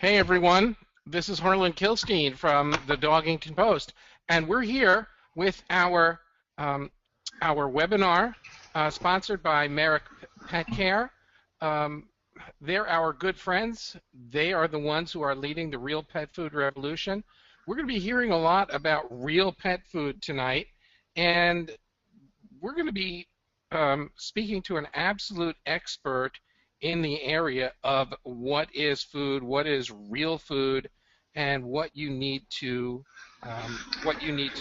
Hey everyone, this is Harlan Kilstein from the Dogington Post, and we're here with our webinar sponsored by Merrick Pet Care. They're our good friends. They are the ones who are leading the real pet food revolution. We're going to be hearing a lot about real pet food tonight, and we're going to be speaking to an absolute expert in the area of what is food, what is real food, and what you need to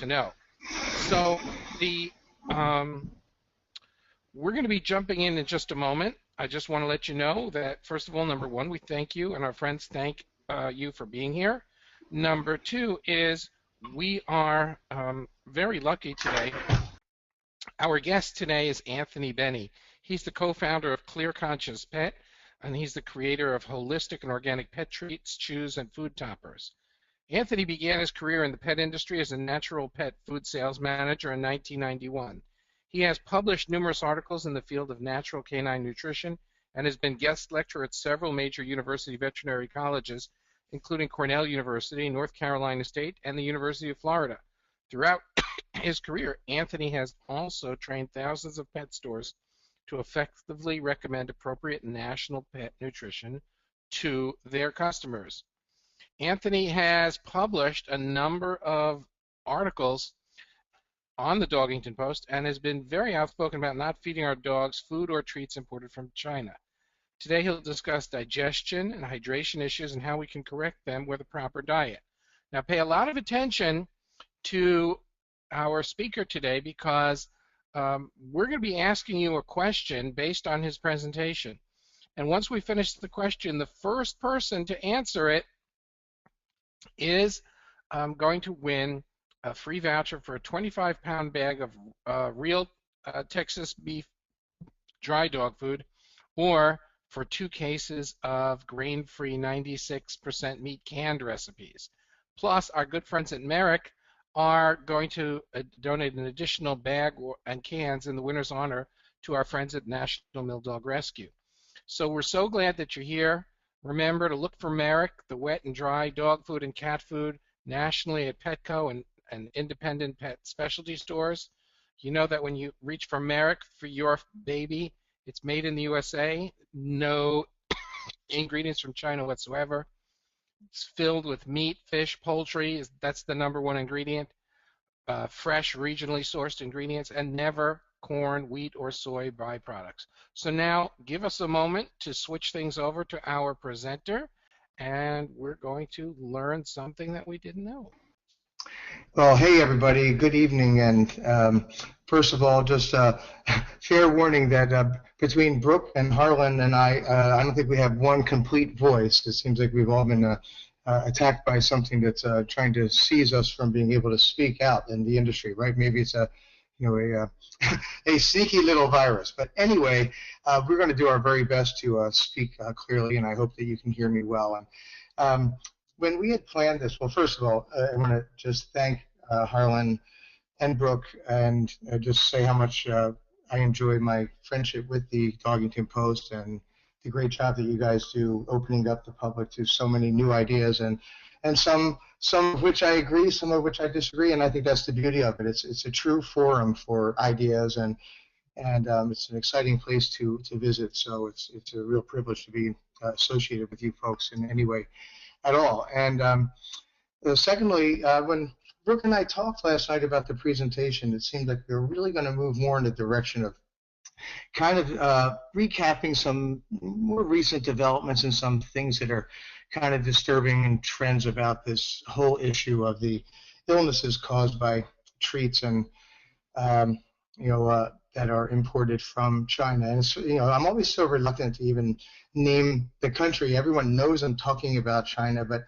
know. So we're going to be jumping in just a moment. I just want to let you know that, first of all, number one, we thank you, and our friends thank you for being here. Number two is we are very lucky today. Our guest today is Anthony Benny. He's the co-founder of Clear Conscious Pet, and he's the creator of holistic and organic pet treats, chews, and food toppers. Anthony began his career in the pet industry as a natural pet food sales manager in 1991. He has published numerous articles in the field of natural canine nutrition and has been guest lecturer at several major university veterinary colleges, including Cornell University, North Carolina State, and the University of Florida. Throughout his career, Anthony has also trained thousands of pet stores to effectively recommend appropriate national pet nutrition to their customers. Anthony has published a number of articles on the Dogington Post and has been very outspoken about not feeding our dogs food or treats imported from China. Today he'll discuss digestion and hydration issues and how we can correct them with a proper diet. Now pay a lot of attention to our speaker today because we're going to be asking you a question based on his presentation. And once we finish the question, the first person to answer it is going to win a free voucher for a 25-pound bag of real Texas beef dry dog food, or for 2 cases of grain-free 96% meat canned recipes. Plus, our good friends at Merrick are going to donate an additional bag and cans in the winner's honor to our friends at National Mill Dog Rescue. So we're so glad that you're here. Remember to look for Merrick, the wet and dry dog food and cat food, nationally at Petco and independent pet specialty stores. You know that when you reach for Merrick for your baby, it's made in the USA, no ingredients from China whatsoever. It's filled with meat, fish, poultry. That's the #1 ingredient. Fresh, regionally sourced ingredients, and never corn, wheat, or soy byproducts. So now give us a moment to switch things over to our presenter, and we're going to learn something that we didn't know. Well, hey everybody, good evening, and first of all, just fair warning that between Brooke and Harlan and I don't think we have one complete voice. It seems like we've all been attacked by something that's trying to seize us from being able to speak out in the industry, right? Maybe it's a sneaky little virus. But anyway, we're going to do our very best to speak clearly, and I hope that you can hear me well. And when we had planned this, well, first of all, I want to just thank Harlan and Brooke and just say how much I enjoy my friendship with the Dogington Post and the great job that you guys do opening up the public to so many new ideas and some of which I agree, some of which I disagree, and I think that's the beauty of it. It's a true forum for ideas, and it's an exciting place to visit. So it's a real privilege to be associated with you folks in any way at all. And secondly, when Brooke and I talked last night about the presentation, it seemed like we were really going to move more in the direction of kind of recapping some more recent developments and some things that are kind of disturbing and trends about this whole issue of the illnesses caused by treats and that are imported from China. And it's, I'm always so reluctant to even name the country. Everyone knows I'm talking about China, but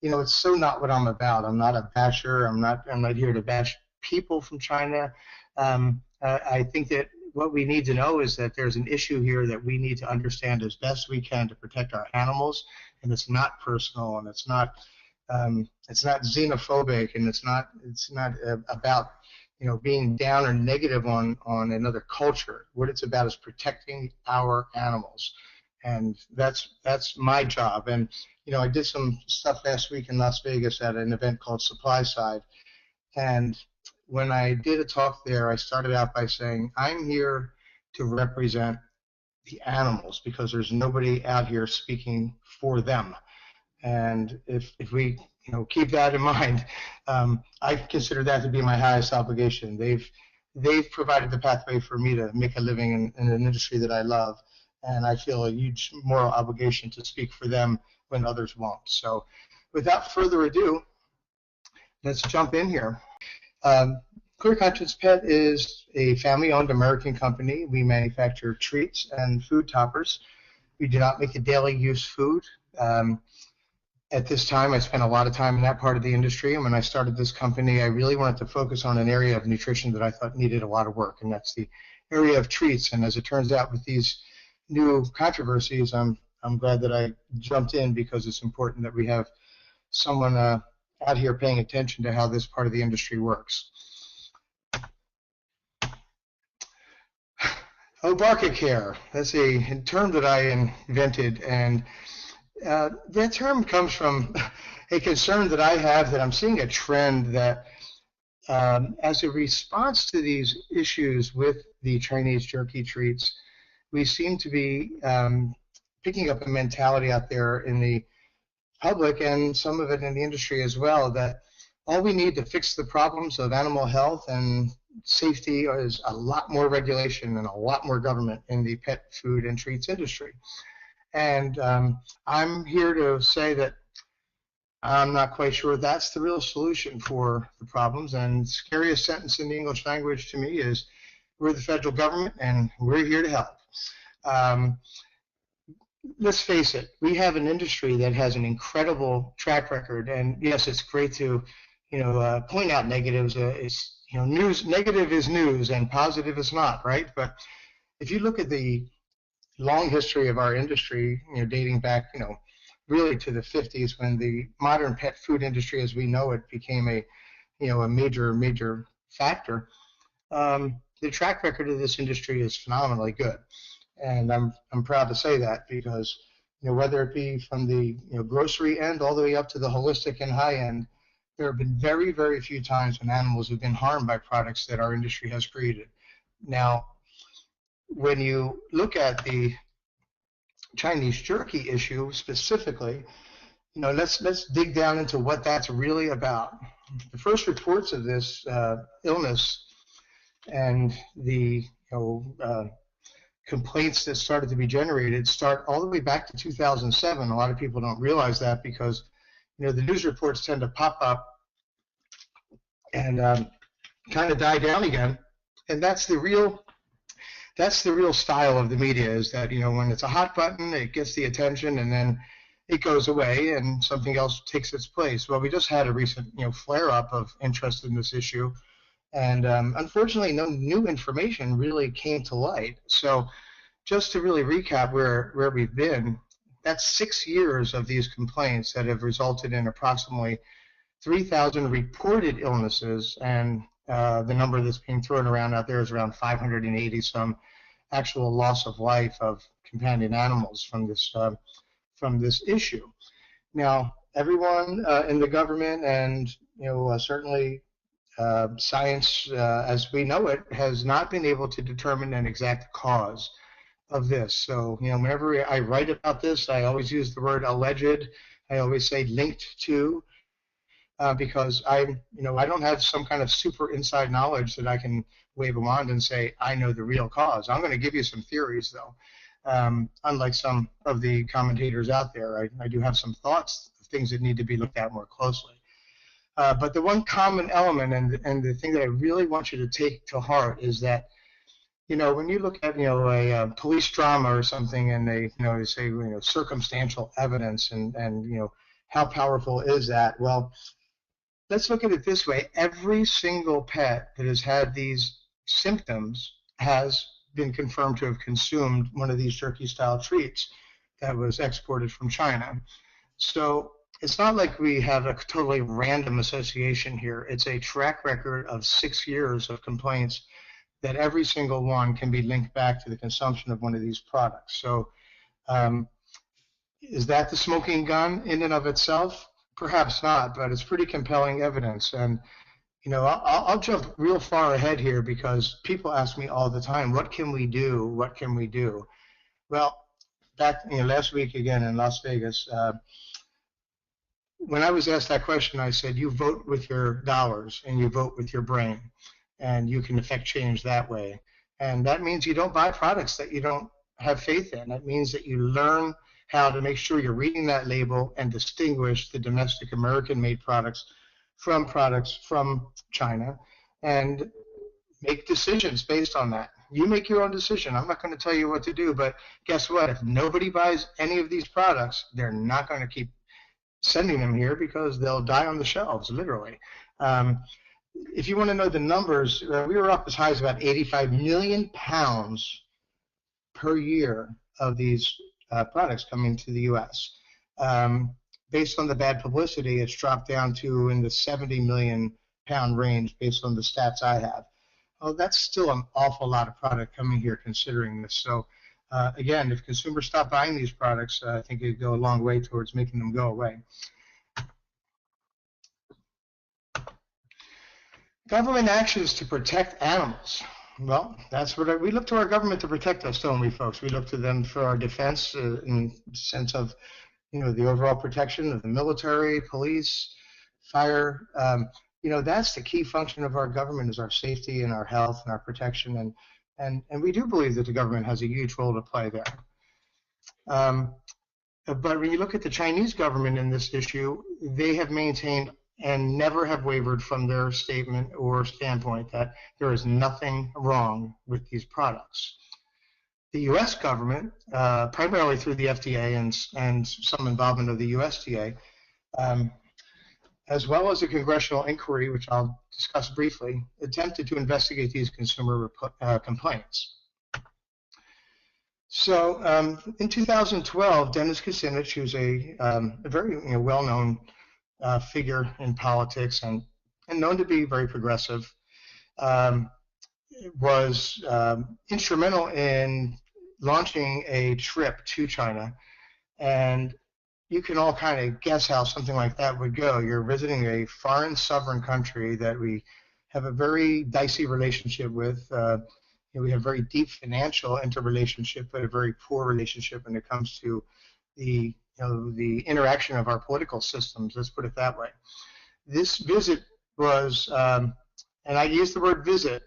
it's so not what I'm about. I'm not a basher. I'm not here to bash people from China. I think that what we need to know is that there's an issue here that we need to understand as best we can to protect our animals, and it's not personal, and it's not xenophobic, and it's not about being down or negative on another culture. What it's about is protecting our animals, and that's my job. And I did some stuff last week in Las Vegas at an event called Supply Side, and when I did a talk there, I started out by saying, I'm here to represent the animals because there's nobody out here speaking for them. And if we keep that in mind, I consider that to be my highest obligation. They've provided the pathway for me to make a living in an industry that I love, and I feel a huge moral obligation to speak for them when others won't. So without further ado, let's jump in here. Clear Conscience Pet is a family-owned American company. We manufacture treats and food toppers. We do not make a daily use food. At this time, I spent a lot of time in that part of the industry, and when I started this company, I really wanted to focus on an area of nutrition that I thought needed a lot of work, and that's the area of treats. And as it turns out, with these new controversies, I'm glad that I jumped in because it's important that we have someone out here paying attention to how this part of the industry works. Obamacare, that's a term that I invented, and that term comes from a concern that I have that I'm seeing a trend that as a response to these issues with the Chinese jerky treats, we seem to be picking up a mentality out there in the public and some of it in the industry as well, that all we need to fix the problems of animal health and safety is a lot more regulation and a lot more government in the pet food and treats industry. And I'm here to say that I'm not quite sure that's the real solution for the problems. And the scariest sentence in the English language to me is, we're the federal government and we're here to help. Let's face it, we have an industry that has an incredible track record. And yes, it's great to point out negatives. News, negative is news and positive is not, right? But if you look at the long history of our industry, dating back, really to the 50s, when the modern pet food industry as we know it became a major factor. The track record of this industry is phenomenally good, and I'm proud to say that because whether it be from the grocery end all the way up to the holistic and high end, there have been very, very few times when animals have been harmed by products that our industry has created. Now, when you look at the Chinese jerky issue specifically, let's dig down into what that's really about. The first reports of this illness and the complaints that started to be generated start all the way back to 2007. A lot of people don't realize that because the news reports tend to pop up and kind of die down again, and that's the real style of the media, is that when it's a hot button, it gets the attention and then it goes away and something else takes its place. Well, we just had a recent flare-up of interest in this issue, and unfortunately no new information really came to light. So just to really recap where we've been, that's 6 years of these complaints that have resulted in approximately 3,000 reported illnesses, and the number that's being thrown around out there is around 580 some actual loss of life of companion animals from this issue. Now, everyone in the government and certainly science as we know it has not been able to determine an exact cause of this. So whenever I write about this, I always use the word alleged. I always say linked to. Because I don't have some kind of super inside knowledge that I can wave a wand and say, I know the real cause. I'm going to give you some theories, though. Unlike some of the commentators out there, I do have some thoughts of things that need to be looked at more closely. But the one common element and the thing that I really want you to take to heart is that, when you look at, a police drama or something and they say, circumstantial evidence and how powerful is that? Well, let's look at it this way. Every single pet that has had these symptoms has been confirmed to have consumed one of these jerky-style treats that was exported from China. So it's not like we have a totally random association here. It's a track record of 6 years of complaints that every single one can be linked back to the consumption of one of these products. So Is that the smoking gun in and of itself? Perhaps not, but it's pretty compelling evidence. And I'll jump real far ahead here because people ask me all the time, what can we do? What can we do? Well, back last week again in Las Vegas, when I was asked that question, I said, you vote with your dollars and you vote with your brain, and you can affect change that way. And that means you don't buy products that you don't have faith in. That means that you learn how to make sure you're reading that label and distinguish the domestic American-made products from China, and make decisions based on that. You make your own decision. I'm not going to tell you what to do, but guess what? If nobody buys any of these products, they're not going to keep sending them here because they'll die on the shelves, literally. If you want to know the numbers, we were up as high as about 85 million pounds per year of these products coming to the U.S. Based on the bad publicity, it's dropped down to in the 70 million pound range based on the stats I have. Well, that's still an awful lot of product coming here considering this. So again, if consumers stop buying these products, I think it'd go a long way towards making them go away. Government actions to protect animals. Well, that's what we look to our government to protect us, don't we, folks? We look to them for our defense in the sense of, the overall protection of the military, police, fire. That's the key function of our government, is our safety and our health and our protection. And we do believe that the government has a huge role to play there. But when you look at the Chinese government in this issue, they have maintained and never have wavered from their statement or standpoint that there is nothing wrong with these products. The U.S. government, primarily through the FDA and some involvement of the USDA, as well as a congressional inquiry, which I'll discuss briefly, attempted to investigate these consumer complaints. So in 2012, Dennis Kucinich, who's a very well-known figure in politics and known to be very progressive, was instrumental in launching a trip to China. And you can all kind of guess how something like that would go. You're visiting a foreign sovereign country that we have a very dicey relationship with. We have a very deep financial interrelationship, but a very poor relationship when it comes to the interaction of our political systems. Let's put it that way. This visit was, and I use the word visit,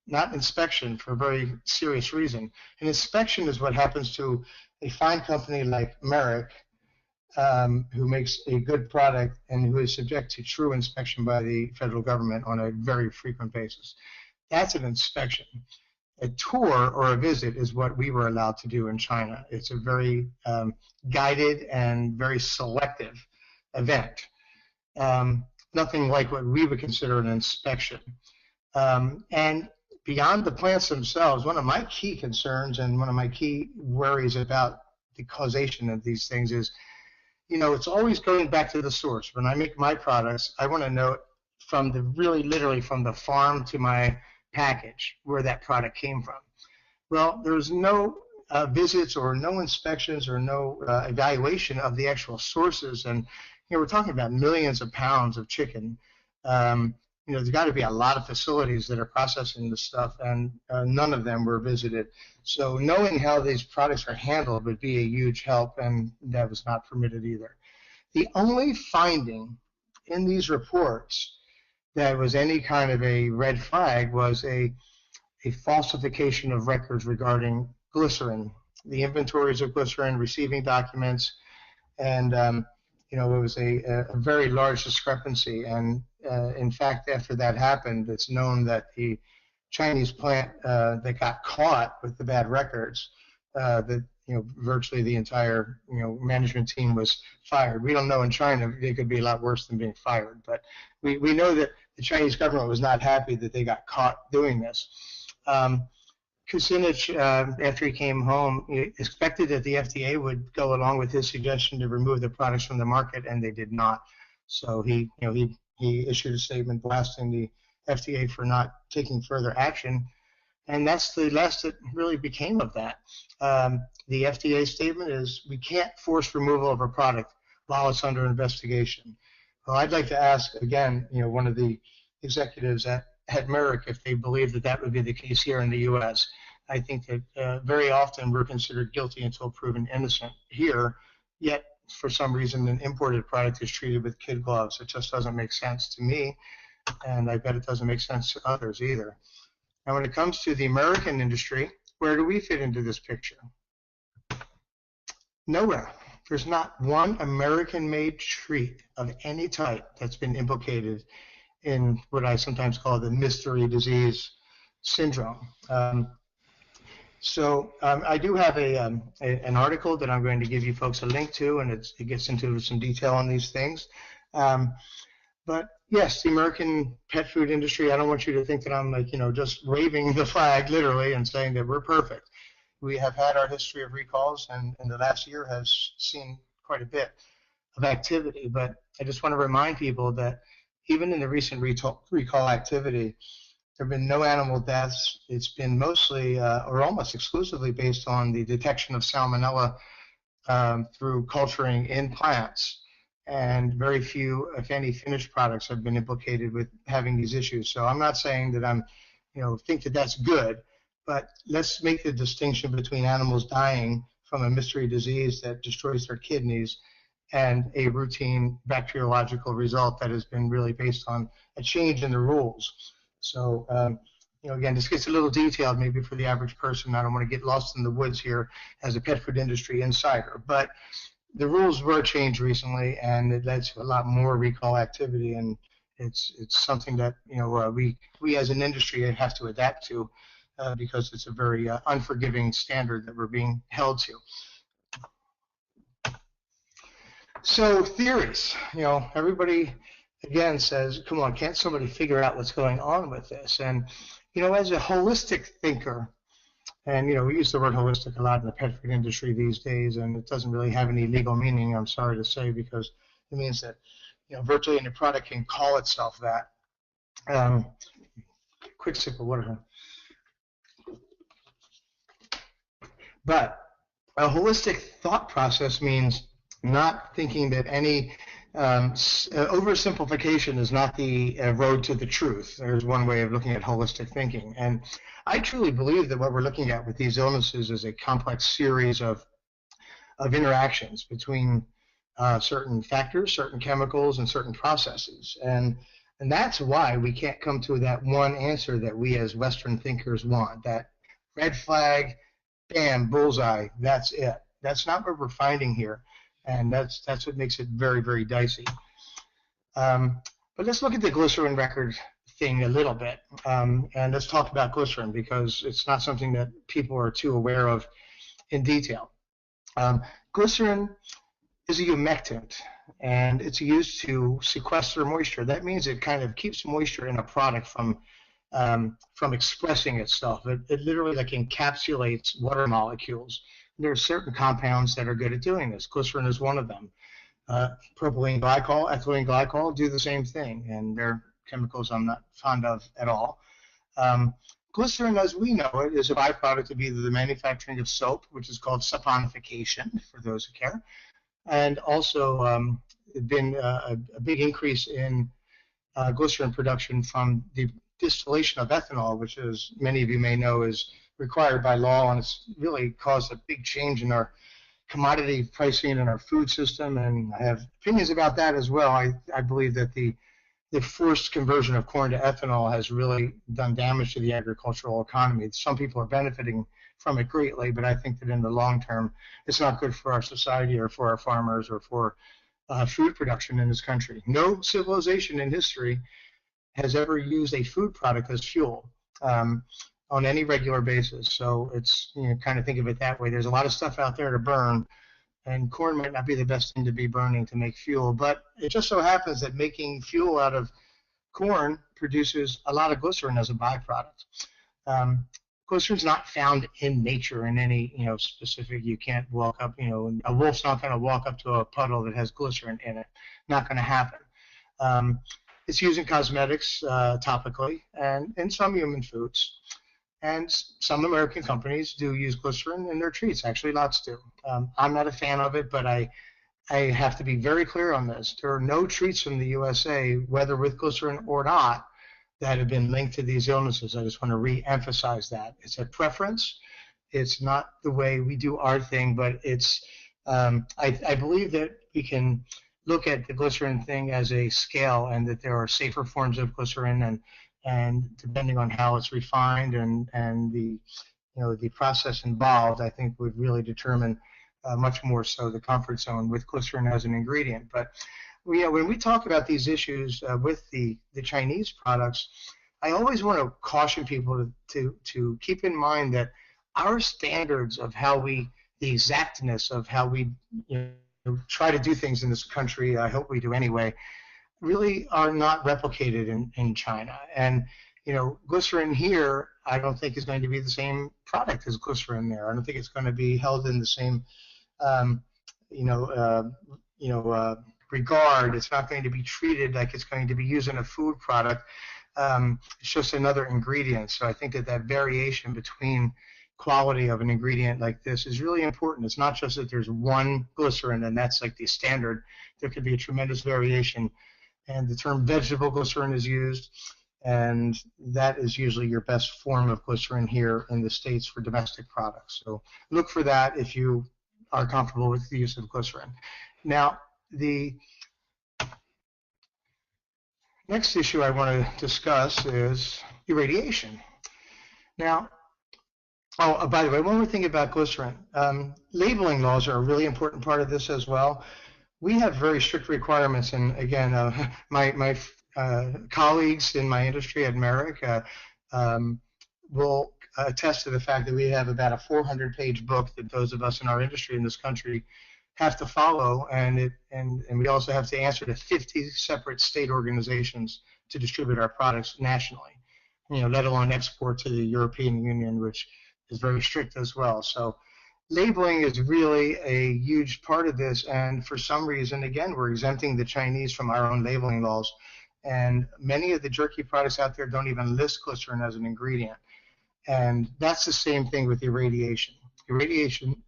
not inspection, for a very serious reason. An inspection is what happens to a fine company like Merrick, who makes a good product and who is subject to true inspection by the federal government on a very frequent basis. That's an inspection. A tour or a visit is what we were allowed to do in China. It's a very guided and very selective event. Nothing like what we would consider an inspection. And beyond the plants themselves, one of my key concerns and one of my key worries about the causation of these things is, it's always going back to the source. When I make my products, I want to know from the literally from the farm to my package where that product came from. Well, there's no visits or no inspections or no evaluation of the actual sources. And we're talking about millions of pounds of chicken. There's got to be a lot of facilities that are processing this stuff, and none of them were visited. So knowing how these products are handled would be a huge help, and that was not permitted either. The only finding in these reports that was any kind of a red flag was a falsification of records regarding glycerin, the inventories of glycerin, receiving documents, and it was a very large discrepancy. And in fact, after that happened, it's known that the Chinese plant that got caught with the bad records, that virtually the entire management team was fired. We don't know in China, it could be a lot worse than being fired, but we know that the Chinese government was not happy that they got caught doing this. Kucinich, after he came home, he expected that the FDA would go along with his suggestion to remove the products from the market, and they did not. So he issued a statement blasting the FDA for not taking further action. And that's the last that really became of that. The FDA statement is we can't force removal of a product while it's under investigation. Well, I'd like to ask again, one of the executives at Merrick if they believe that that would be the case here in the U.S. I think that very often we're considered guilty until proven innocent here, yet for some reason an imported product is treated with kid gloves. It just doesn't make sense to me, and I bet it doesn't make sense to others either. Now, when it comes to the American industry, where do we fit into this picture? Nowhere. There's not one American-made treat of any type that's been implicated in what I sometimes call the mystery disease syndrome. I do have an article that I'm going to give you folks a link to, and it gets into some detail on these things. But yes, the American pet food industry, I don't want you to think that I'm just waving the flag literally and saying that we're perfect. We have had our history of recalls, and the last year has seen quite a bit of activity. But I just want to remind people that even in the recent recall activity, there have been no animal deaths. It's been mostly or almost exclusively based on the detection of salmonella through culturing in plants. And very few, if any, finished products have been implicated with having these issues. So I'm not saying that I'm, think that that's good, but let's make the distinction between animals dying from a mystery disease that destroys their kidneys and a routine bacteriological result that has been really based on a change in the rules. So, again, this gets a little detailed maybe for the average person. I don't want to get lost in the woods here as a pet food industry insider, but the rules were changed recently, and it led to a lot more recall activity, and it's something that we as an industry have to adapt to because it's a very unforgiving standard that we're being held to. So theories, everybody again says, come on, can't somebody figure out what's going on with this? And as a holistic thinker, and we use the word holistic a lot in the pet food industry these days, and it doesn't really have any legal meaning, I'm sorry to say, because it means that virtually any product can call itself that. Quick sip of water. But a holistic thought process means not thinking that any oversimplification is not the road to the truth. There's one way of looking at holistic thinking. And I truly believe that what we're looking at with these illnesses is a complex series of interactions between certain factors, certain chemicals, and certain processes. And that's why we can't come to that one answer that we as Western thinkers want, that red flag, bam, bullseye, that's it. That's not what we're finding here. And that's what makes it very, very dicey. But let's look at the glycerin record thing a little bit. And let's talk about glycerin because it's not something that people are too aware of in detail. Glycerin is a humectant, and it's used to sequester moisture. That means it kind of keeps moisture in a product from expressing itself. It literally encapsulates water molecules. There are certain compounds that are good at doing this. Glycerin is one of them. Propylene glycol, ethylene glycol do the same thing, and they're chemicals I'm not fond of at all. Glycerin, as we know it, is a byproduct of either the manufacturing of soap, which is called saponification, for those who care, and also been a big increase in glycerin production from the distillation of ethanol, which, as many of you may know, is required by law, and it's really caused a big change in our commodity pricing and our food system, and I have opinions about that as well. I believe that the forced conversion of corn to ethanol has really done damage to the agricultural economy. Some people are benefiting from it greatly, but I think that in the long term, it's not good for our society or for our farmers or for food production in this country. No civilization in history has ever used a food product as fuel on any regular basis. So it's, kind of think of it that way. There's a lot of stuff out there to burn, and corn might not be the best thing to be burning to make fuel, but it just so happens that making fuel out of corn produces a lot of glycerin as a byproduct. Glycerin's not found in nature in any, specific, you can't walk up, a wolf's not going to walk up to a puddle that has glycerin in it. Not going to happen. It's used in cosmetics topically and in some human foods. And some American companies do use glycerin in their treats. Actually, lots do. I'm not a fan of it, but I have to be very clear on this. There are no treats from the USA, whether with glycerin or not, that have been linked to these illnesses. I just want to re-emphasize that. It's a preference. It's not the way we do our thing, but it's. I believe that we can look at the glycerin thing as a scale, and that there are safer forms of glycerin, and depending on how it's refined and the the process involved, I think would really determine much more so the comfort zone with glycerin as an ingredient. But when we talk about these issues with the Chinese products, I always want to caution people to keep in mind that our standards of the exactness of how we try to do things in this country, I hope we do anyway, really are not replicated in China. And glycerin here, I don't think is going to be the same product as glycerin there. I don't think it's going to be held in the same regard. It's not going to be treated like it's going to be used in a food product. It's just another ingredient. So I think that variation between quality of an ingredient like this is really important. It's not just that there's one glycerin and that's like the standard. There could be a tremendous variation. And the term vegetable glycerin is used, and that is usually your best form of glycerin here in the States for domestic products. So look for that if you are comfortable with the use of glycerin. Now, the next issue I want to discuss is irradiation. Now, by the way, one more thing about glycerin. Labeling laws are a really important part of this as well. We have very strict requirements, and again, my colleagues in my industry at Merrick will attest to the fact that we have about a 400-page book that those of us in our industry in this country have to follow, and we also have to answer to 50 separate state organizations to distribute our products nationally, let alone export to the European Union, which is very strict as well. So labeling is really a huge part of this, and for some reason, again, we're exempting the Chinese from our own labeling laws, and many of the jerky products out there don't even list glycerin as an ingredient, and that's the same thing with irradiation. Irradiation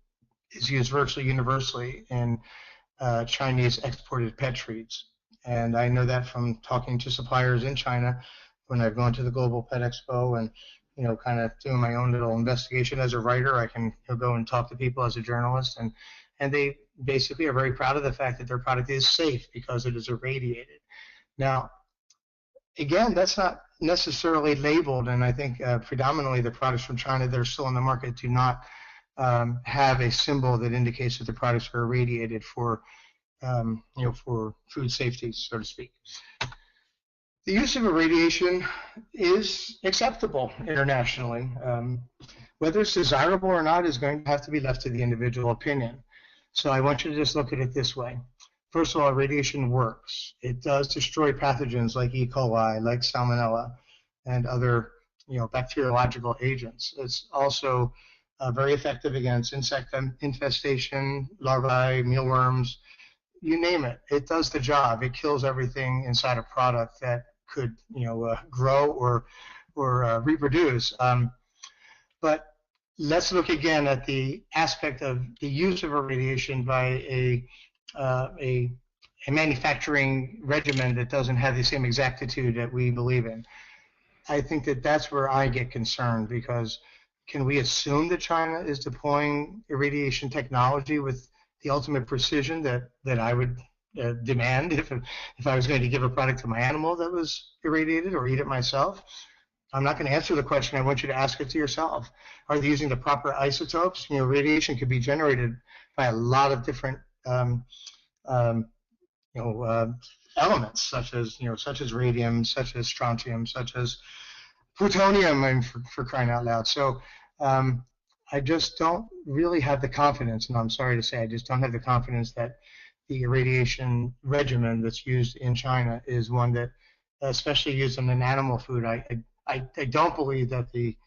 is used virtually universally in Chinese exported pet treats, and I know that from talking to suppliers in China when I've gone to the Global Pet Expo and kind of doing my own little investigation as a writer. I can go and talk to people as a journalist, and they basically are very proud of the fact that their product is safe because it is irradiated. Now, again, that's not necessarily labeled, and I think predominantly the products from China that are still on the market do not have a symbol that indicates that the products are irradiated for food safety, so to speak. The use of irradiation is acceptable internationally. Whether it's desirable or not is going to have to be left to the individual opinion. So I want you to just look at it this way. First of all, irradiation works. It does destroy pathogens like E. coli, like Salmonella, and other bacteriological agents. It's also very effective against insect infestation, larvae, mealworms, you name it. It does the job. It kills everything inside a product that could grow or reproduce. But let's look again at the aspect of the use of irradiation by a manufacturing regimen that doesn't have the same exactitude that we believe in. I think that that's where I get concerned, because can we assume that China is deploying irradiation technology with the ultimate precision that I would demand if I was going to give a product to my animal that was irradiated or eat it myself? I'm not going to answer the question. I want you to ask it to yourself. Are they using the proper isotopes? Radiation could be generated by a lot of different elements, such as radium, such as strontium, such as plutonium, and for crying out loud. So I just don't really have the confidence, and I'm sorry to say, I just don't have the confidence that the irradiation regimen that's used in China is one that, especially used in an animal food, I don't believe that the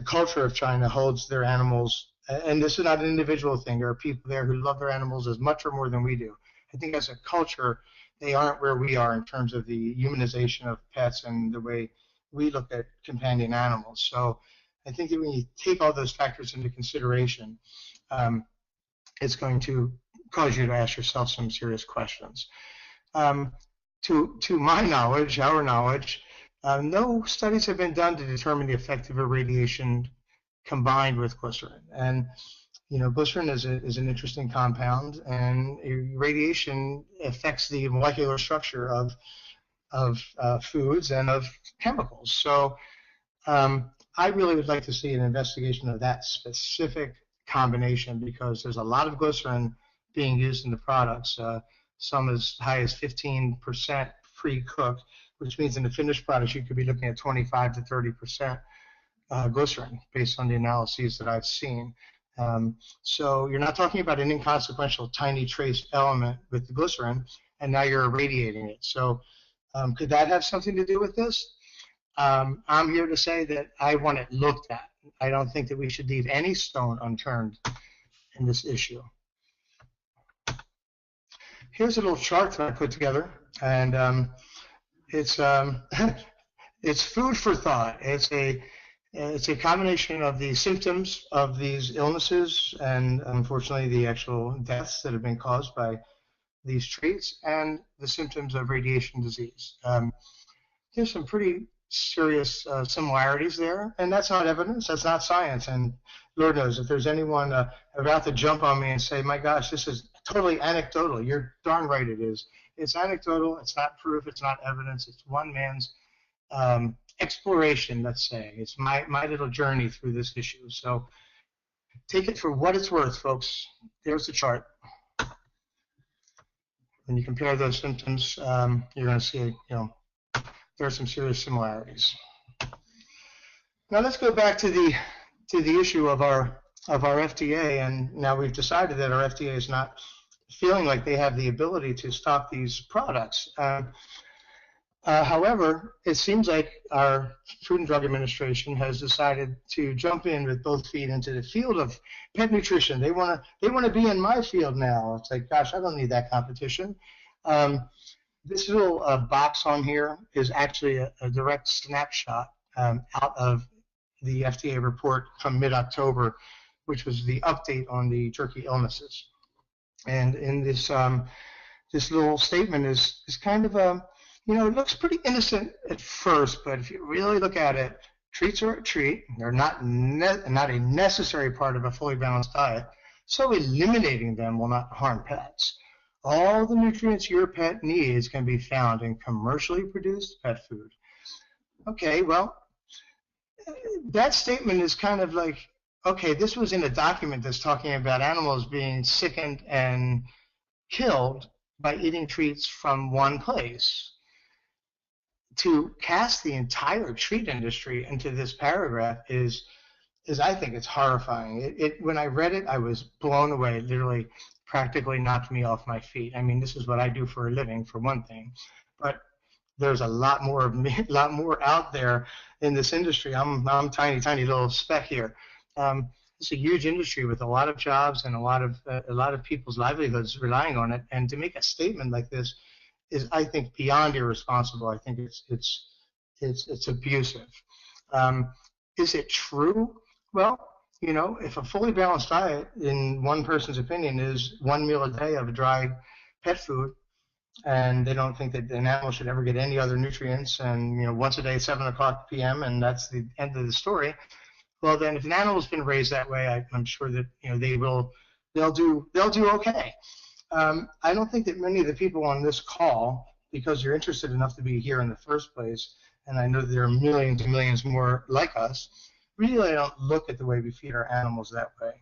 culture of China holds their animals, and this is not an individual thing. There are people there who love their animals as much or more than we do. I think as a culture, they aren't where we are in terms of the humanization of pets and the way we look at companion animals. So I think that when you take all those factors into consideration, it's going to cause you to ask yourself some serious questions. To my knowledge, our knowledge, no studies have been done to determine the effect of irradiation combined with glycerin. And glycerin is an interesting compound, and irradiation affects the molecular structure of foods and of chemicals. So I really would like to see an investigation of that specific combination, because there's a lot of glycerin being used in the products, some as high as 15% pre-cooked, which means in the finished products you could be looking at 25 to 30% glycerin based on the analyses that I've seen. So you're not talking about an inconsequential tiny trace element with the glycerin, and now you're irradiating it. So could that have something to do with this? I'm here to say that I want it looked at. I don't think that we should leave any stone unturned in this issue. Here's a little chart that I put together, and it's it's food for thought. It's a combination of the symptoms of these illnesses and, unfortunately, the actual deaths that have been caused by these treats, and the symptoms of radiation disease. There's some pretty serious similarities there, and that's not evidence, that's not science, and Lord knows if there's anyone about to jump on me and say, my gosh, this is totally anecdotal, you're darn right it is. It's anecdotal, it's not proof, it's not evidence, it's one man's exploration, let's say. It's my little journey through this issue. So take it for what it's worth, folks. There's the chart. When you compare those symptoms, you're going to see, there are some serious similarities. Now let's go back to the issue of our FDA, and now we've decided that our FDA is not feeling like they have the ability to stop these products. However, it seems like our Food and Drug Administration has decided to jump in with both feet into the field of pet nutrition. They want to be in my field now. It's like, gosh, I don't need that competition. This little box on here is actually a direct snapshot out of the FDA report from mid-October, which was the update on the jerky illnesses. And in this this little statement is kind of it looks pretty innocent at first, but if you really look at it, treats are a treat. They're not a necessary part of a fully balanced diet, so eliminating them will not harm pets. All the nutrients your pet needs can be found in commercially produced pet food. Okay, well, that statement is kind of like, okay, this was in a document that's talking about animals being sickened and killed by eating treats from one place. To cast the entire treat industry into this paragraph is I think it's horrifying. When I read it, I was blown away. It literally practically knocked me off my feet. I mean, this is what I do for a living, for one thing, but there's a lot more of me, a lot more out there in this industry. I'm tiny little speck here. It's a huge industry with a lot of jobs and a lot of people's livelihoods relying on it. And to make a statement like this is, I think, beyond irresponsible. I think it's abusive. Is it true? Well, if a fully balanced diet, in one person's opinion, is one meal a day of dry pet food, and they don't think that an animal should ever get any other nutrients, and once a day at 7 o'clock p.m., and that's the end of the story. Well, then, if an animal's been raised that way, I'm sure that they'll do okay. I don't think that many of the people on this call, because you're interested enough to be here in the first place, and I know that there are millions and millions more like us, really don't look at the way we feed our animals that way.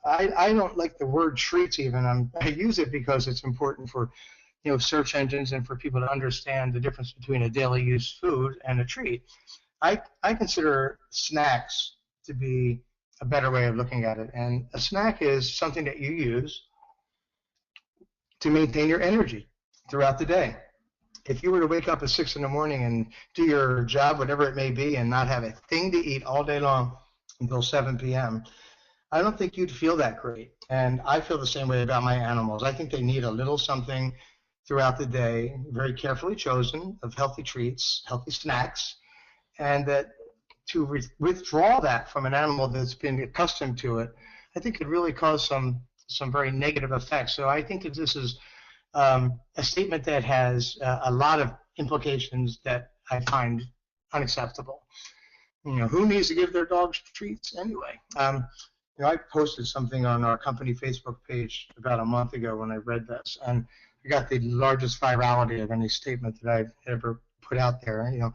I don't like the word treats even. I use it because it's important for search engines and for people to understand the difference between a daily use food and a treat. I consider snacks to be a better way of looking at it, and a snack is something that you use to maintain your energy throughout the day. If you were to wake up at 6 in the morning and do your job, whatever it may be, and not have a thing to eat all day long until 7 p.m., I don't think you'd feel that great. And I feel the same way about my animals. I think they need a little something throughout the day, very carefully chosen, of healthy treats, healthy snacks, and that withdraw that from an animal that's been accustomed to it, I think could really cause some very negative effects. So I think that this is a statement that has a lot of implications that I find unacceptable. Who needs to give their dogs treats anyway? I posted something on our company Facebook page about a month ago when I read this, and I got the largest virality of any statement that I've ever put out there.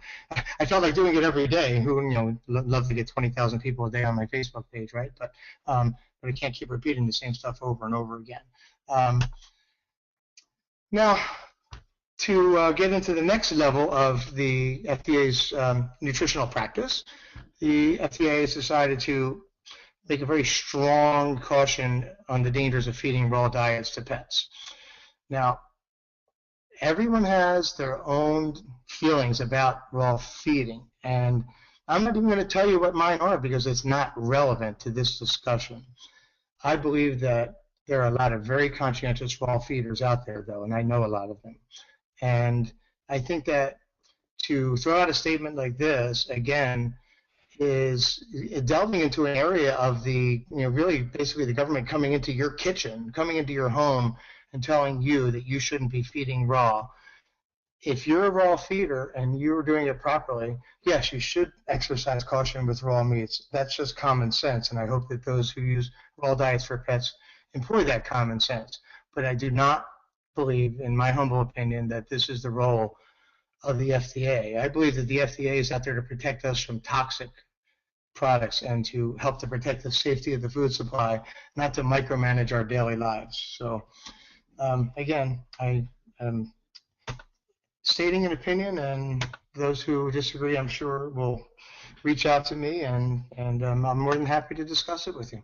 I felt like doing it every day. Who love to get 20,000 people a day on my Facebook page, right? But I can't keep repeating the same stuff over and over again. Now, to get into the next level of the FDA's nutritional practice, the FDA has decided to make a very strong caution on the dangers of feeding raw diets to pets. Now, everyone has their own feelings about raw feeding, and I'm not even going to tell you what mine are because it's not relevant to this discussion. I believe that there are a lot of very conscientious raw feeders out there, though, and I know a lot of them. And I think that to throw out a statement like this, again, is delving into an area of the, really basically the government coming into your kitchen, coming into your home and telling you that you shouldn't be feeding raw. If you're a raw feeder and you're doing it properly, yes, you should exercise caution with raw meats. That's just common sense, and I hope that those who use raw diets for pets employ that common sense. But I do not believe, in my humble opinion, that this is the role of the FDA. I believe that the FDA is out there to protect us from toxic products and to help to protect the safety of the food supply, not to micromanage our daily lives. So, again, I am stating an opinion, and those who disagree, I'm sure, will reach out to me, and I'm more than happy to discuss it with you.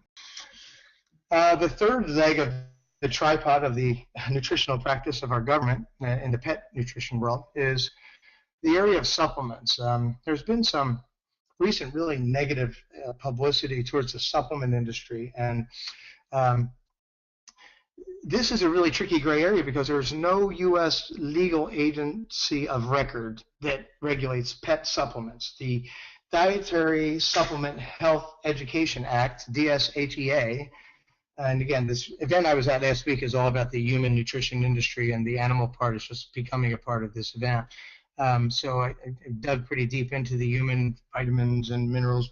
The third leg of the tripod of the nutritional practice of our government in the pet nutrition world is the area of supplements. There's been some recent really negative publicity towards the supplement industry, and this is a really tricky gray area because there's no U.S. legal agency of record that regulates pet supplements. The Dietary Supplement Health Education Act, DSHEA, and again, this event I was at last week is all about the human nutrition industry, and the animal part is just becoming a part of this event. So I dug pretty deep into the human vitamins and minerals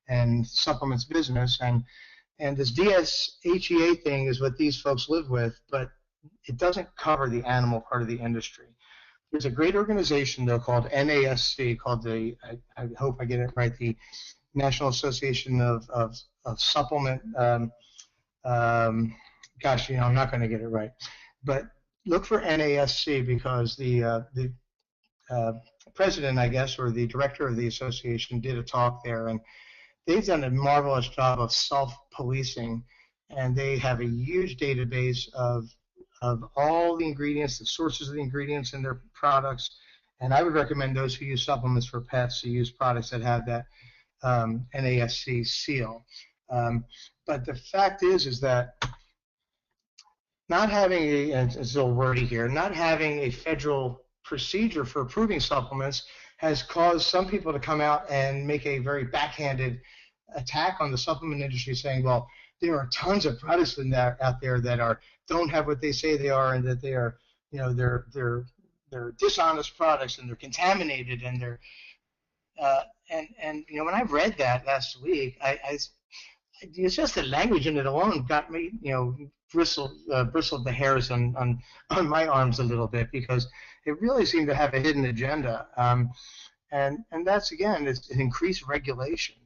and supplements business, and this DSHEA thing is what these folks live with, but it doesn't cover the animal part of the industry. There's a great organization, though, called NASC, called the, I hope I get it right, the National Association of Supplement, gosh, I'm not going to get it right, but look for NASC because the president, I guess, or the director of the association did a talk there, and they've done a marvelous job of self-policing, and they have a huge database of all the ingredients, the sources of the ingredients in their products, and I would recommend those who use supplements for pets to use products that have that NASC seal. But the fact is that not having and it's a little wordy here, not having a federal procedure for approving supplements has caused some people to come out and make a very backhanded attack on the supplement industry, saying, well, there are tons of products out there that don't have what they say they are, and that they are, they're dishonest products, and they're contaminated, and they're and when I read that last week, it's just the language in it alone got me, bristled the hairs on my arms a little bit, because it really seemed to have a hidden agenda, and that's, again, it's an increased regulation,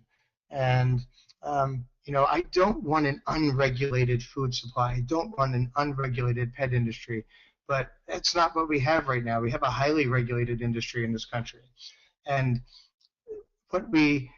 and I don't want an unregulated food supply. I don't want an unregulated pet industry, but that's not what we have right now. We have a highly regulated industry in this country, and what we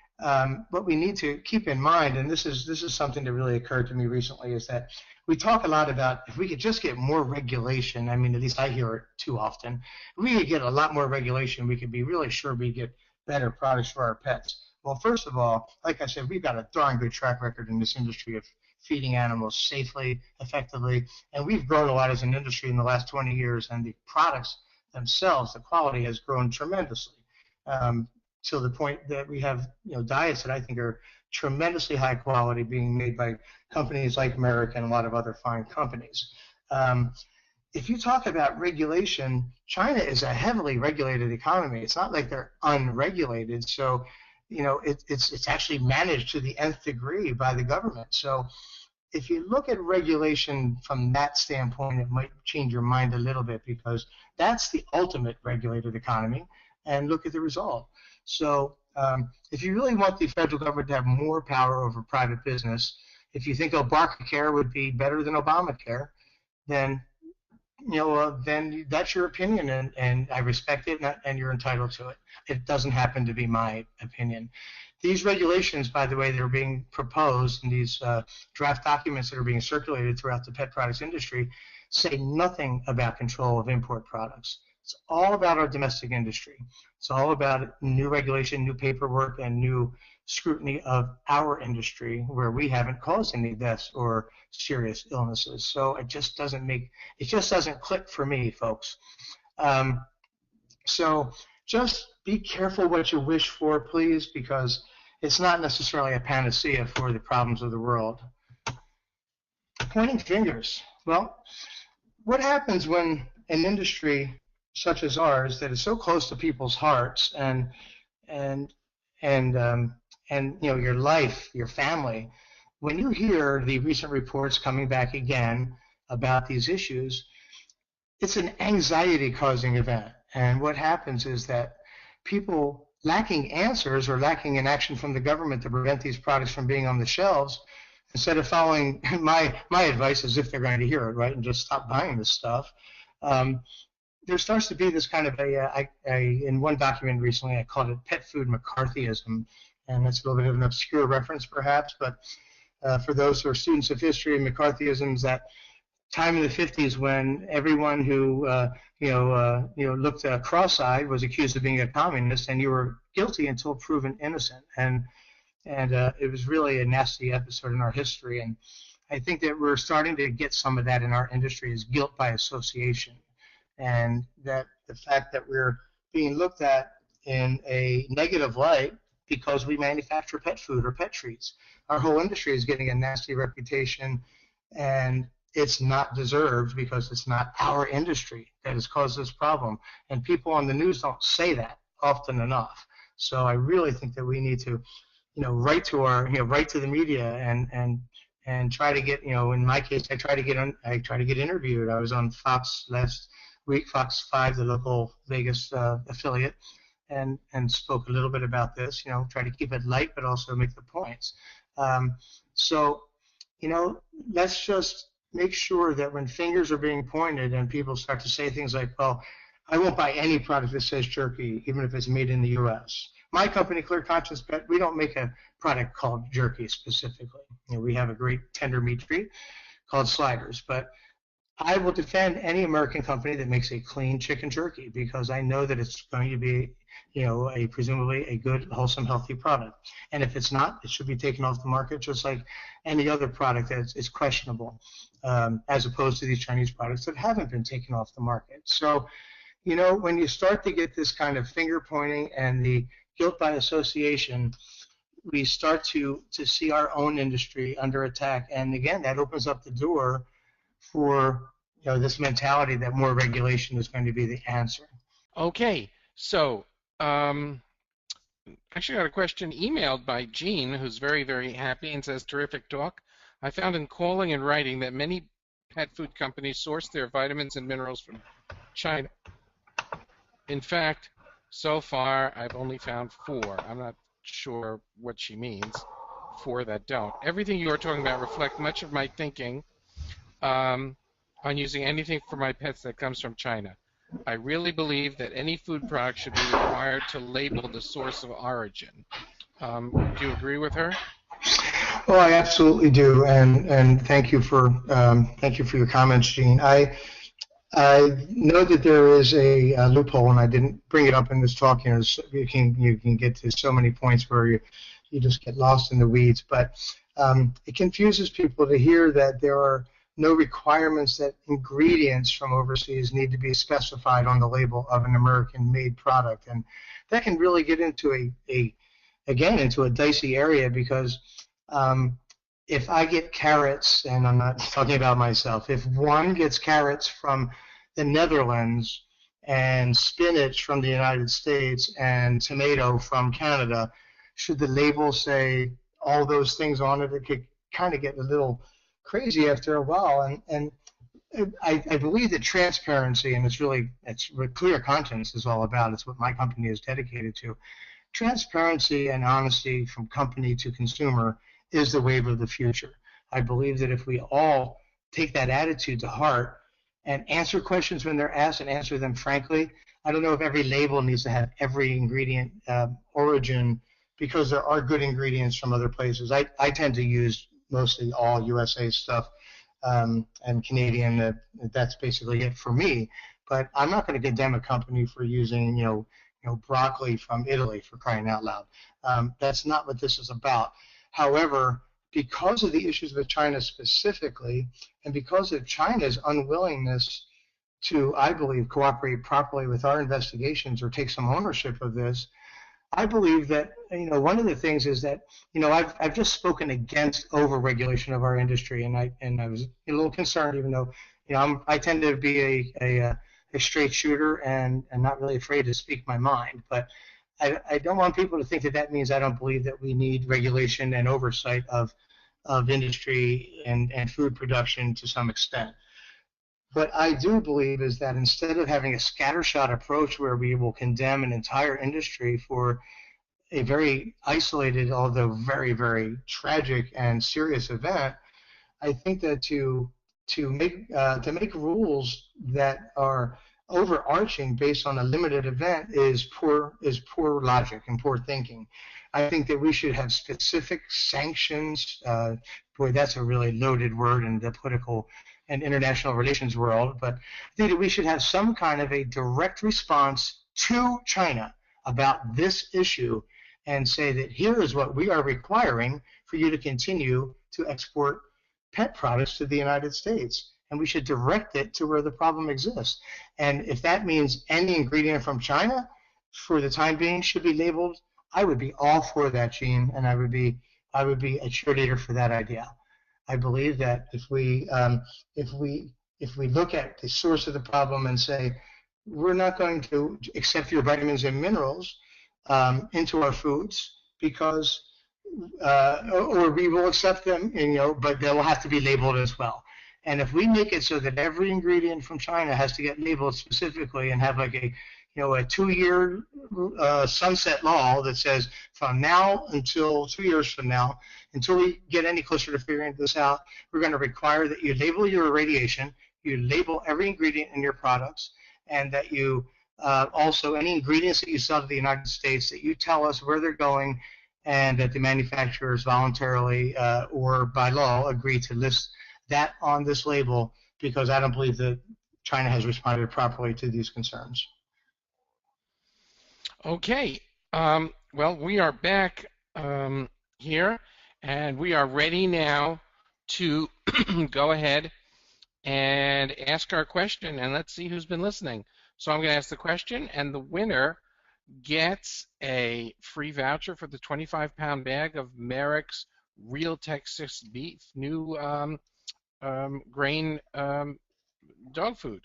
need to keep in mind, and this is something that really occurred to me recently, is that we talk a lot about if we could just get more regulation. I mean, at least I hear it too often. If we could get a lot more regulation, we could be really sure we get better products for our pets. Well, first of all, like I said, we've got a darn good track record in this industry of feeding animals safely, effectively, and we've grown a lot as an industry in the last 20 years, and the products themselves, the quality has grown tremendously. to the point that we have diets that I think are tremendously high quality being made by companies like Merrick and a lot of other fine companies. If you talk about regulation, China is a heavily regulated economy. It's not like they're unregulated. So, it's actually managed to the nth degree by the government. So if you look at regulation from that standpoint, it might change your mind a little bit, because that's the ultimate regulated economy, and look at the result. So if you really want the federal government to have more power over private business, if you think Obamacare would be better than Obamacare, then then that's your opinion, and I respect it, and you're entitled to it. It doesn't happen to be my opinion. These regulations, by the way, that are being proposed in these draft documents that are being circulated throughout the pet products industry, say nothing about control of import products. It's all about our domestic industry. It's all about new regulation, new paperwork, and new scrutiny of our industry, where we haven't caused any deaths or serious illnesses. So it just doesn't click for me, folks. So just be careful what you wish for, please, because it's not necessarily a panacea for the problems of the world. Pointing fingers. Well, what happens when an industry such as ours, that is so close to people's hearts and your life, your family, when you hear the recent reports coming back again about these issues, it's an anxiety-causing event. And what happens is that people lacking answers or lacking an action from the government to prevent these products from being on the shelves, instead of following my advice as if they're going to hear it, right, and just stop buying this stuff, there starts to be this kind of in one document recently, I called it pet food McCarthyism, and that's a little bit of an obscure reference perhaps, but for those who are students of history, McCarthyism is that time in the 50s when everyone who looked cross-eyed was accused of being a communist, and you were guilty until proven innocent, and it was really a nasty episode in our history. And I think that we're starting to get some of that in our industry, is guilt by association, and that the fact that we're being looked at in a negative light because we manufacture pet food or pet treats. Our whole industry is getting a nasty reputation, and it's not deserved, because it's not our industry that has caused this problem. And people on the news don't say that often enough. So I really think that we need to, write to the media and try to get, in my case, I try to get interviewed. I was on Fox last week, Fox 5, the local Vegas affiliate, and spoke a little bit about this. Try to keep it light, but also make the points. Let's just make sure that when fingers are being pointed and people start to say things like, well, I won't buy any product that says Jerky, even if it's made in the U.S. My company, Clear Conscience Pet, we don't make a product called Jerky specifically. We have a great tender meat treat called Sliders, but I will defend any American company that makes a clean chicken jerky, because I know that it's going to be, presumably a good, wholesome, healthy product. And if it's not, it should be taken off the market, just like any other product that is questionable, as opposed to these Chinese products that haven't been taken off the market. So, when you start to get this kind of finger pointing and the guilt by association, we start to see our own industry under attack. And again, that opens up the door for this mentality that more regulation is going to be the answer. Okay, so actually got a question emailed by Jean, who's very, very happy and says, terrific talk. I found in calling and writing that many pet food companies source their vitamins and minerals from China. In fact, so far I've only found 4. I'm not sure what she means, 4 that don't. Everything you are talking about reflects much of my thinking on using anything for my pets that comes from China. I really believe that any food product should be required to label the source of origin. Do you agree with her? Well, I absolutely do, and thank you for your comments, Gene. I know that there is a loophole, and I didn't bring it up in this talk. You can get to so many points where you just get lost in the weeds, but it confuses people to hear that there are no requirements that ingredients from overseas need to be specified on the label of an American-made product. And that can really get into again, into a dicey area because if I get carrots, and I'm not talking about myself, if one gets carrots from the Netherlands and spinach from the United States and tomato from Canada, should the label say all those things on it? It could kind of get a little crazy after a while. And I believe that transparency, and it's what Clear Contents is all about. It's what my company is dedicated to. Transparency and honesty from company to consumer is the wave of the future. I believe that if we all take that attitude to heart and answer questions when they're asked and answer them frankly, I don't know if every label needs to have every ingredient origin, because there are good ingredients from other places. I tend to use mostly all USA stuff and Canadian. That's basically it for me. But I'm not going to condemn a company for using, broccoli from Italy, for crying out loud. That's not what this is about. However, because of the issues with China specifically, and because of China's unwillingness to, I believe, cooperate properly with our investigations or take some ownership of this, I believe that, one of the things is that, I've just spoken against over-regulation of our industry, and I was a little concerned, even though, I tend to be a straight shooter and not really afraid to speak my mind. But I don't want people to think that means I don't believe that we need regulation and oversight of industry and food production to some extent. What I do believe is that instead of having a scattershot approach where we will condemn an entire industry for a very isolated, although very, very tragic and serious event, I think that to make rules that are overarching based on a limited event is poor logic and poor thinking. I think that we should have specific sanctions. Boy, that's a really loaded word in the political and international relations world, but I think that we should have some kind of a direct response to China about this issue and say that here is what we are requiring for you to continue to export pet products to the United States. And we should direct it to where the problem exists. And if that means any ingredient from China, for the time being, should be labeled, I would be all for that, Gene, and I would be a cheerleader for that idea. I believe that if we look at the source of the problem and say we're not going to accept your vitamins and minerals into our foods because or we will accept them, but they will have to be labeled as well. And if we make it so that every ingredient from China has to get labeled specifically and have like a 2-year sunset law that says from now until 2 years from now, until we get any closer to figuring this out, we're going to require that you label your irradiation, you label every ingredient in your products, and that you also any ingredients that you sell to the United States, that you tell us where they're going, and that the manufacturers voluntarily or by law agree to list that on this label, because I don't believe that China has responded properly to these concerns. Okay. Well, we are back here, and we are ready now to go ahead and ask our question, and let's see who's been listening. So I'm going to ask the question, and the winner gets a free voucher for the 25-pound bag of Merrick's Real Texas Beef, new grain dog food,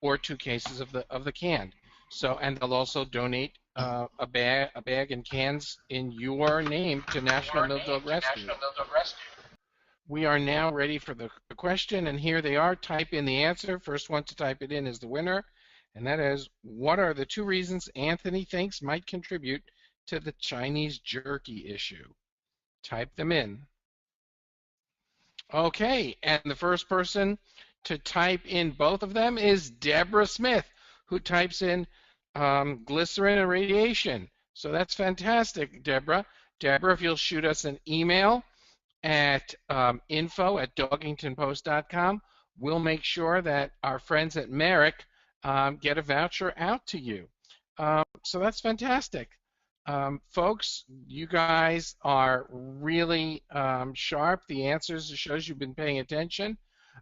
or 2 cases of the canned. So, and they'll also donate a bag and cans in your name to National Mill Dog Rescue. We are now ready for the question, and here they are. Type in the answer. First one to type it in is the winner, and that is, what are the 2 reasons Anthony thinks might contribute to the Chinese jerky issue? Type them in. Okay, and the first person to type in both of them is Deborah Smith, who types in glycerin and radiation. So that's fantastic, Deborah. Deborah, if you'll shoot us an email at info@dogingtonpost.com, we'll make sure that our friends at Merrick get a voucher out to you. So that's fantastic. Folks, you guys are really sharp. The answers shows you've been paying attention.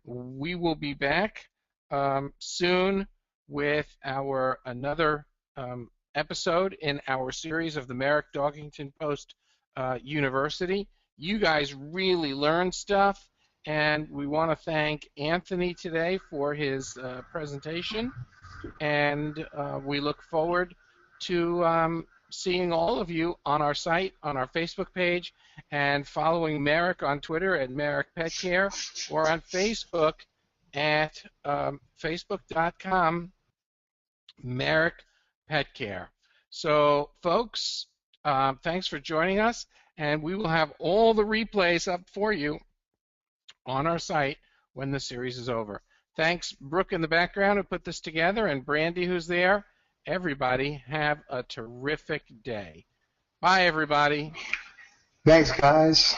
We will be back soon with our another episode in our series of the Merrick Dogington Post University. You guys really learned stuff, and we want to thank Anthony today for his presentation, and we look forward to seeing all of you on our site, on our Facebook page, and following Merrick on Twitter at Merrick Pet Care, or on Facebook at facebook.com Merrick Pet Care. So, folks, thanks for joining us, and we will have all the replays up for you on our site when the series is over. Thanks, Brooke in the background, who put this together, and Brandy, who's there. Everybody have a terrific day. Bye, everybody. Thanks, guys.